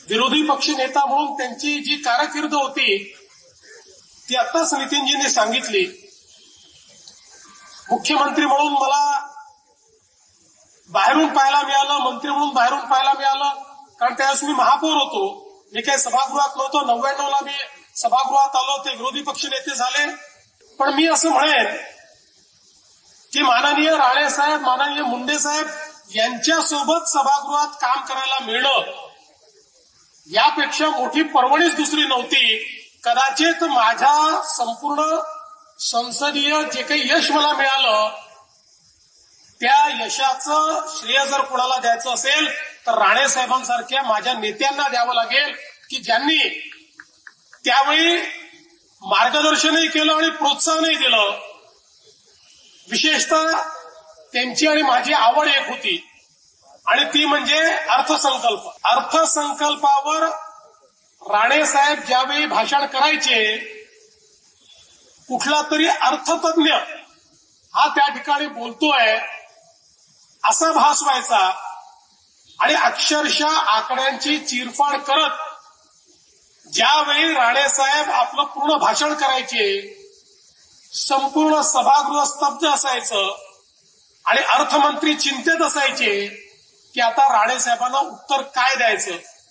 विरोधी पक्ष नेता म्हणून त्यांची जी कारकीर्द होती ती आत्ताच नितीनजींनी सांगितली. मुख्यमंत्री म्हणून मला बाहेरून पाहायला मिळालं, मंत्री म्हणून बाहेरून पाहायला मिळालं, कारण त्यावेळेस मी महापौर होतो. मी काही सभागृहात नव्हतो. 99ला मी सभागृहात आलो, ते विरोधी पक्ष नेते झाले. पण मी असं म्हणेन की माननीय राणेसाहेब, माननीय मुंडे साहेब यांच्यासोबत सभागृहात काम करायला मिळणं यापेक्षा मोठी पर्वणीच दुसरी नव्हती. कदाचित माझ्या संपूर्ण संसदीय जे काही यश मला मिळालं त्या यशाचं श्रेय जर कोणाला द्यायचं असेल तर राणेसाहेबांसारख्या माझ्या नेत्यांना द्यावं लागेल, की ज्यांनी त्यावेळी मार्गदर्शनही केलं आणि प्रोत्साहनही दिलं. विशेषतः त्यांची आणि माझी आवड एक होती आणि ती म्हणजे अर्थसंकल्प. अर्थसंकल्पावर राणेसाहेब ज्यावेळी भाषण करायचे कुठला तरी अर्थतज्ञ हा त्या ठिकाणी बोलतोय असा भास व्हायचा आणि अक्षरशः आकड्यांची चिरफाड करत ज्यावेळी राणेसाहेब आपलं पूर्ण भाषण करायचे संपूर्ण सभागृह स्तब्ध असायचं आणि अर्थमंत्री चिंतेत असायचे की आता राणेसाहेबांना उत्तर काय द्यायचं.